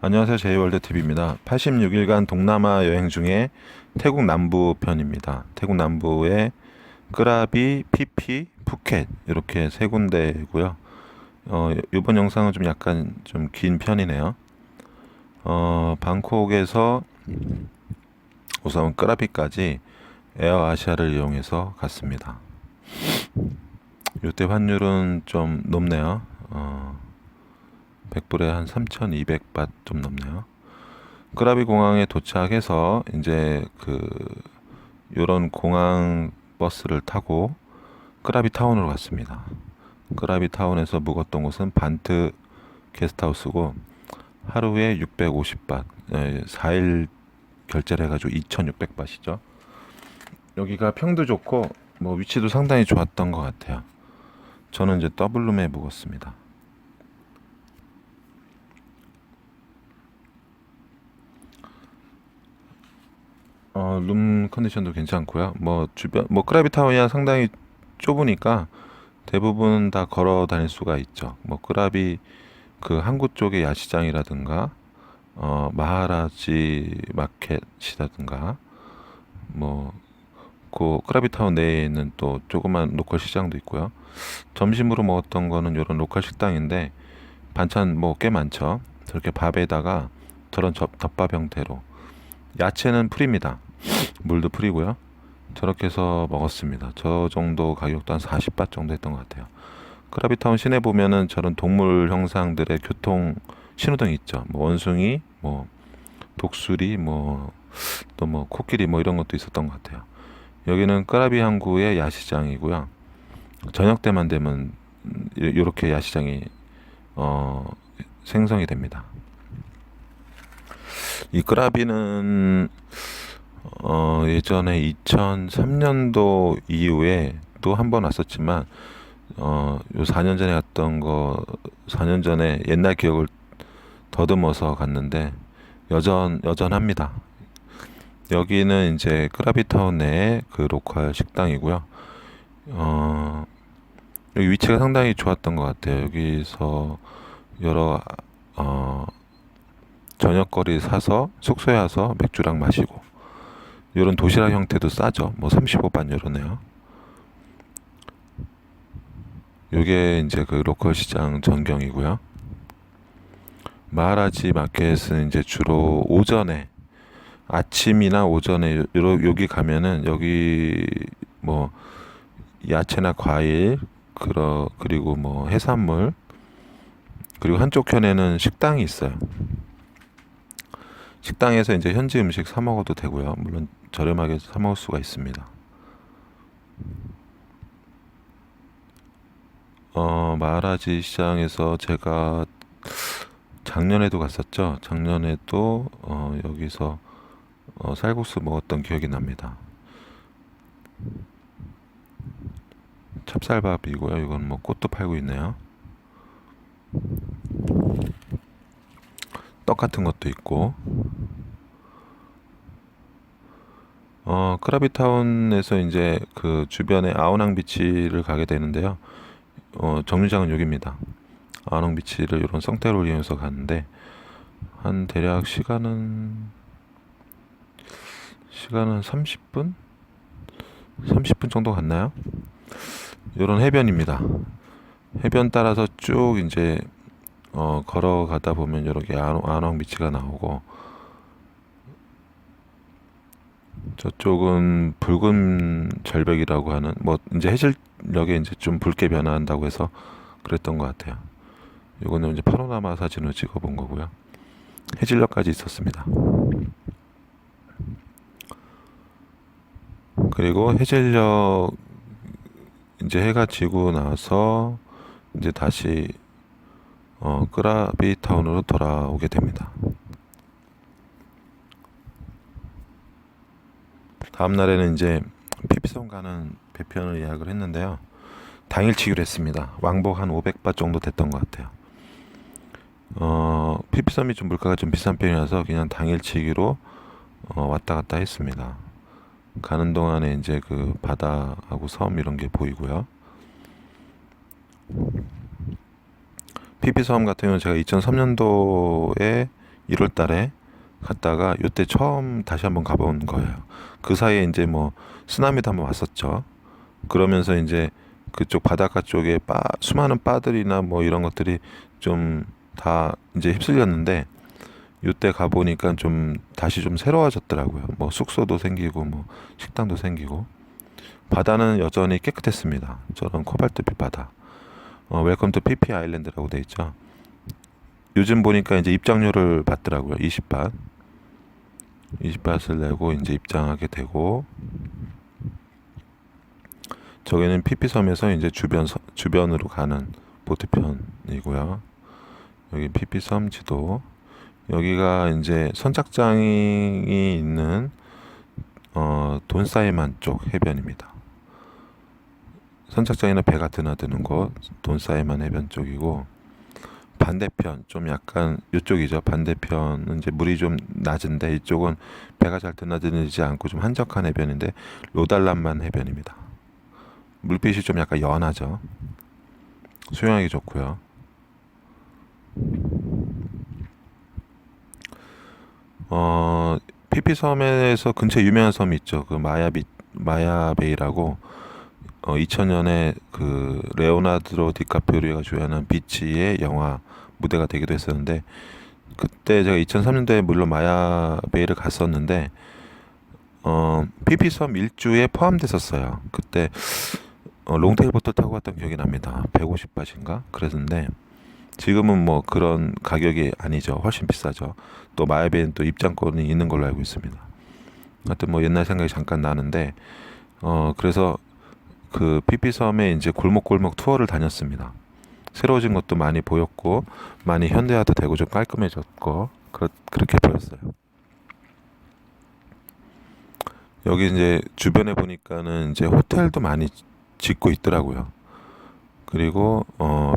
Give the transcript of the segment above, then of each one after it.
안녕하세요. 제이월드TV입니다. 86일간 동남아 여행 중에 태국 남부 편입니다. 태국 남부에 끄라비, 피피, 푸켓 이렇게 세 군데고요. 이번 영상은 좀 약간 좀 긴 편이네요. 방콕에서 우선 끄라비까지 에어아시아를 이용해서 갔습니다. 이때 환율은 좀 높네요. 100불에 한 3,200바트 좀 넘네요. 끄라비 공항에 도착해서 이제 요런 공항 버스를 타고 끄라비 타운으로 갔습니다. 끄라비 타운에서 묵었던 곳은 반트 게스트하우스고 하루에 650바, 4일 결제를 해가지고 2,600바트이죠. 여기가 평도 좋고 뭐 위치도 상당히 좋았던 것 같아요. 저는 이제 더블룸에 묵었습니다. 룸 컨디션도 괜찮고요. 뭐 주변 뭐 크라비 타운이야 상당히 좁으니까 대부분 다 걸어 다닐 수가 있죠. 뭐 크라비 그 항구 쪽의 야시장이라든가 마하라지 마켓이라든가 뭐 그 크라비 타운 내에 있는 또 조그만 로컬 시장도 있고요. 점심으로 먹었던 거는 이런 로컬 식당인데 반찬 뭐 꽤 많죠. 저렇게 밥에다가 저런 덮밥 형태로 야채는 풀입니다. 물도 풀이고요. 저렇게 해서 먹었습니다. 저 정도 가격도 한 40바 정도 했던 것 같아요. 크라비타운 시내 보면은 저런 동물 형상들의 교통 신호등이 있죠. 뭐 원숭이, 뭐 독수리, 뭐 또 뭐 코끼리 뭐 이런 것도 있었던 것 같아요. 여기는 크라비 항구의 야시장이고요. 저녁 때만 되면 이렇게 야시장이 어, 생성이 됩니다. 이 크라비는 예전에 2003년도 이후에 또 한 번 왔었지만 요 4년 전에 갔던 거 4년 전에 옛날 기억을 더듬어서 갔는데 여전합니다. 여기는 이제 크라비타운 내에 그 로컬 식당이고요. 어, 여기 위치가 상당히 좋았던 것 같아요. 여기서 여러 어, 저녁거리 사서 숙소에 와서 맥주랑 마시고 이런 도시락 형태도 싸죠. 뭐 35반 이러네요. 요게 이제 그 로컬 시장 전경이고요. 마하라지 마켓은 이제 주로 오전에 아침이나 오전에 여기 가면은 여기 뭐 야채나 과일 그리고 뭐 해산물 그리고 한쪽 편에는 식당이 있어요. 식당에서 이제 현지 음식 사 먹어도 되고요. 물론 저렴하게 사 먹을 수가 있습니다. 마하라지 시장에서 제가 작년에도 갔었죠. 작년에도 여기서 쌀국수 먹었던 기억이 납니다. 찹쌀밥이고요. 이건 뭐 꽃도 팔고 있네요. 떡 같은 것도 있고. 크라비타운에서 이제 그 주변에 아오낭 비치를 가게 되는데요. 정류장은 여기입니다. 아오낭 비치를 이런 성태로를 이용해서 갔는데 한 대략 시간은 30분? 30분 정도 갔나요? 이런 해변입니다. 해변 따라서 쭉 이제 걸어가다 보면 이렇게 아오낭 비치가 나오고 저쪽은 붉은 절벽이라고 하는 뭐 이제 해질녘에 이제 좀 붉게 변화한다고 해서 그랬던 것 같아요. 이거는 이제 파노라마 사진으로 찍어본 거고요. 해질녘까지 있었습니다. 그리고 해질녘 이제 해가 지고 나서 이제 다시 끄라비 타운으로 돌아오게 됩니다. 다음 날에는 이제 피피섬 가는 배편을 예약을 했는데요. 당일치기로 했습니다. 왕복 한 500바 정도 됐던 것 같아요. 피피섬이 좀 물가가 좀 비싼 편이라서 그냥 당일치기로 왔다 갔다 했습니다. 가는 동안에 이제 그 바다하고 섬 이런 게 보이고요. 피피섬 같은 경우는 제가 2003년도에 1월 달에 갔다가 요때 처음 다시 한번 가본 거예요. 그 사이에 이제 뭐 쓰나미도 한번 왔었죠. 그러면서 이제 그쪽 바닷가 쪽에 수많은 바들이나 뭐 이런 것들이 좀 다 이제 휩쓸렸는데 요때 가보니까 좀 다시 좀 새로워졌더라고요. 뭐 숙소도 생기고 뭐 식당도 생기고 바다는 여전히 깨끗했습니다. 저런 코발트빛 바다. 웰컴 투 피피 아일랜드라고 돼 있죠. 요즘 보니까 이제 입장료를 받더라고요. 20바. 20바트를 내고 이제 입장하게 되고 저기는 피피섬에서 이제 주변으로 가는 보트편이고요. 여기 피피섬 지도. 여기가 이제 선착장이 있는 돈사이만 쪽 해변입니다. 선착장이나 배가 드나드는 곳 돈사이만 해변 쪽이고 반대편 좀 약간 이쪽이죠. 반대편은 이제 물이 좀 낮은데 이쪽은 배가 잘 드나들지 않고 좀 한적한 해변인데 로달란만 해변입니다. 물빛이 좀 약간 연하죠. 수영하기 좋고요. 피피섬에서 근처에 유명한 섬이 있죠. 그 마야베이라고 2000년에 그 레오나르도 디카프리오가 주연한 비치의 영화 무대가 되기도 했었는데 그때 제가 2003년도에 물론 마야베이를 갔었는데 피피섬 일주에 포함됐었어요. 그때 롱테일 보트 타고 갔던 기억이 납니다. 150바트인가 그랬는데 지금은 뭐 그런 가격이 아니죠. 훨씬 비싸죠. 또 마야베이는 또 입장권이 있는 걸로 알고 있습니다. 하여튼 뭐 옛날 생각이 잠깐 나는데 그래서 그 피피섬에 이제 골목골목 투어를 다녔습니다. 새로워진 것도 많이 보였고 많이 현대화도 되고 좀 깔끔해졌고 그렇게 보였어요. 여기 이제 주변에 보니까는 이제 호텔도 많이 짓고 있더라고요. 그리고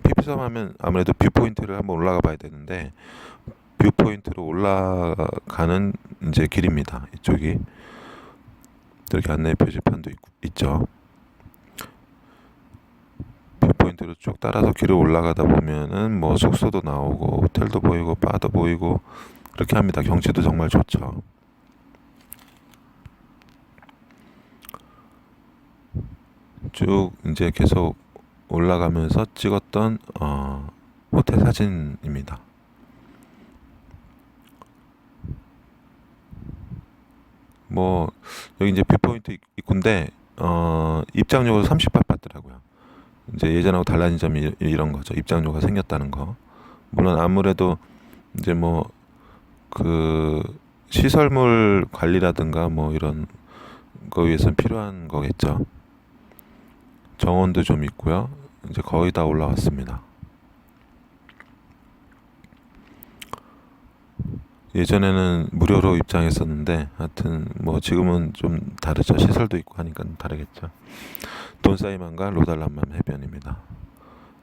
피피섬 하면 아무래도 뷰포인트를 한번 올라가 봐야 되는데 뷰포인트로 올라가는 이제 길입니다. 이쪽이 이렇게 안내 표지판도 있죠. 뷰포인트로 쭉 따라서 길을 올라가다 보면은 뭐 숙소도 나오고 호텔도 보이고 바도 보이고 그렇게 합니다. 경치도 정말 좋죠. 쭉 이제 계속 올라가면서 찍었던 호텔 사진입니다. 뭐 여기 이제 뷰포인트 입구인데 입장료가 30바 받더라고요. 이제 예전하고 달라진 점이 이런 거죠. 입장료가 생겼다는 거. 물론 아무래도 이제 뭐 그 시설물 관리라든가 뭐 이런 거 위해서는 필요한 거겠죠. 정원도 좀 있고요. 이제 거의 다 올라왔습니다. 예전에는 무료로 입장했었는데 하여튼 뭐 지금은 좀 다르죠. 시설도 있고 하니까 다르겠죠. 돈사이만과 로달란만 해변입니다.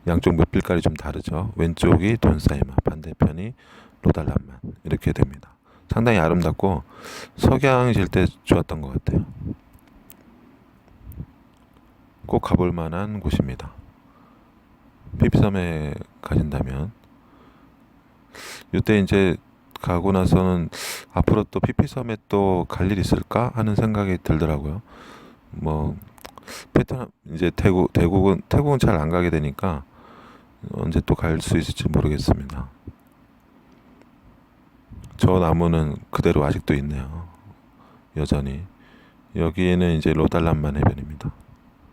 양쪽 물빛깔이 좀 다르죠. 왼쪽이 돈사이만, 반대편이 로달란만 이렇게 됩니다. 상당히 아름답고 석양이 질 때 좋았던 것 같아요. 꼭 가볼 만한 곳입니다. 피피섬에 가신다면 이때 이제 가고 나서는 앞으로 또 피피섬에 또 갈 일 있을까 하는 생각이 들더라고요. 뭐 베트남 이제 태국은 잘 안 가게 되니까 언제 또 갈 수 있을지 모르겠습니다. 저 나무는 그대로 아직도 있네요. 여전히 여기에는 이제 로달란만 해변입니다.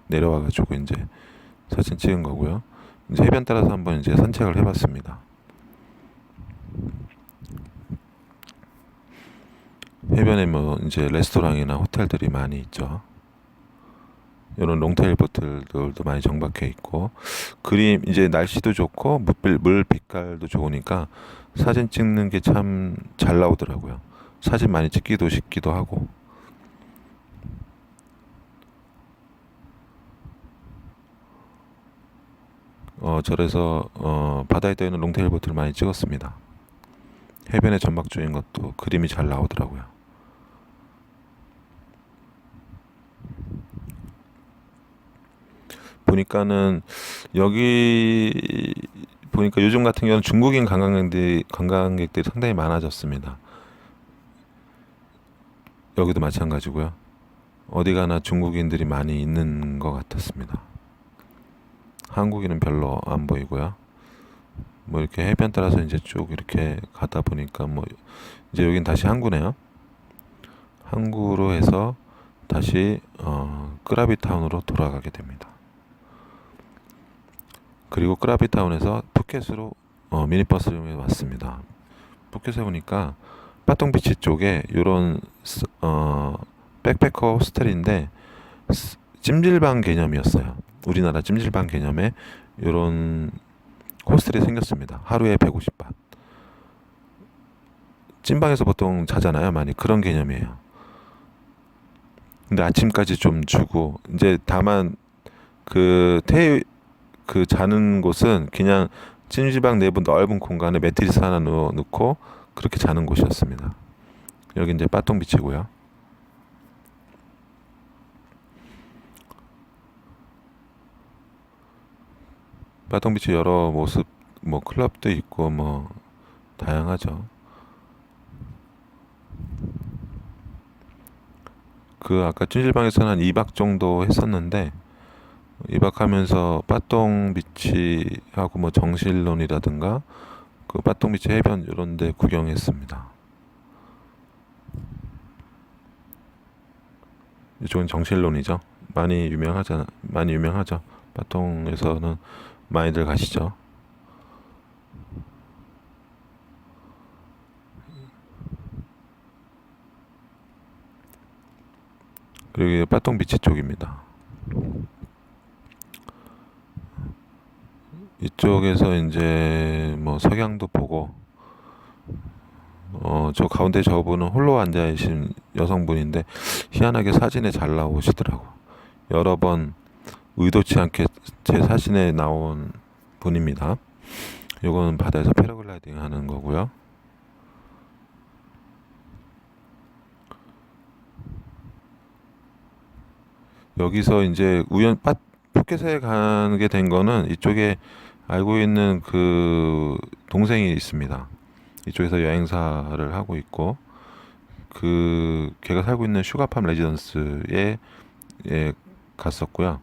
내려와가지고 이제 사진 찍은 거고요. 이제 해변 따라서 한번 이제 산책을 해봤습니다. 해변에 뭐 이제 레스토랑이나 호텔들이 많이 있죠. 이런 롱테일 보트들도 많이 정박해 있고 그림 이제 날씨도 좋고 물 빛깔도 좋으니까 사진 찍는 게 참 잘 나오더라고요. 사진 많이 찍기도 싶기도 하고 절에서 바다에 떠 있는 롱테일 보트를 많이 찍었습니다. 해변에 전박 중인 것도 그림이 잘 나오더라고요. 보니까는 여기 보니까 요즘 같은 경우는 중국인 관광객들이 상당히 많아졌습니다. 여기도 마찬가지고요. 어디 가나 중국인들이 많이 있는 것 같았습니다. 한국인은 별로 안 보이고요. 뭐 이렇게 해변 따라서 이제 쭉 이렇게 가다 보니까 뭐 이제 여긴 다시 항구네요. 항구로 해서 다시 끄라비타운으로 돌아가게 됩니다. 그리고 끄라비타운에서 푸켓으로 미니버스를 왔습니다. 푸켓에 오니까 빠똥비치 쪽에 요런 백패커 호스텔인데 찜질방 개념이었어요. 우리나라 찜질방 개념의 요런 호스텔이 생겼습니다. 하루에 150바. 찜방에서 보통 자잖아요. 많이 그런 개념이에요. 근데 아침까지 좀 주고 이제 다만 그 자는 곳은 그냥 찜질방 내부 넓은 공간에 매트리스 하나 넣고 그렇게 자는 곳이었습니다. 여기 이제 빠똥비치고요. 빠똥비치 여러 모습 뭐 클럽도 있고 뭐 다양하죠. 그 아까 찜질방에서는 한 2박 정도 했었는데 2박 하면서 빠똥비치하고 뭐 정실론이라든가 그 빠똥비치 해변 이런 데 구경했습니다. 이쪽은 정실론이죠. 많이 유명하죠. 빠똥에서는 많이들 가시죠. 그리고 이게 빠똥비치 쪽입니다. 이쪽에서 이제 뭐 석양도 보고 저 가운데 저분은 홀로 앉아 계신 여성분인데 희한하게 사진에 잘 나오시더라고. 여러 번 의도치 않게 제 사진에 나온 분입니다. 요거는 바다에서 패러글라이딩 하는 거고요. 여기서 이제 푸켓에 가게 된 거는 이쪽에 알고 있는 그 동생이 있습니다. 이쪽에서 여행사를 하고 있고 걔가 살고 있는 슈가팜 레지던스에 갔었고요.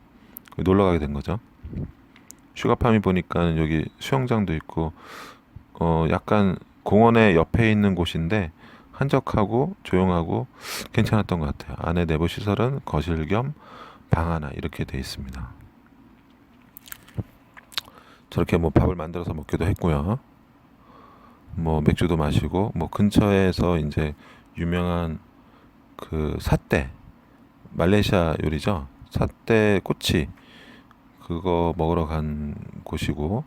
놀러 가게 된 거죠. 슈가팜이 보니까 여기 수영장도 있고 약간 공원의 옆에 있는 곳인데 한적하고 조용하고 괜찮았던 것 같아요. 안에 내부 시설은 거실 겸 방 하나 이렇게 돼 있습니다. 저렇게 뭐 밥을 만들어서 먹기도 했고요. 뭐 맥주도 마시고 뭐 근처에서 이제 유명한 그 사떼 말레이시아 요리죠. 사떼 꼬치 그거 먹으러 간 곳이고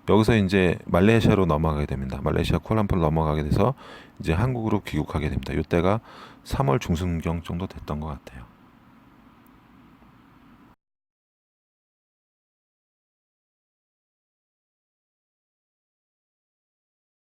여기서 이제 말레이시아로 넘어가게 됩니다. 말레이시아 쿠알라룸푸르 넘어가게 돼서 이제 한국으로 귀국하게 됩니다. 이때가 3월 중순경 정도 됐던 것 같아요.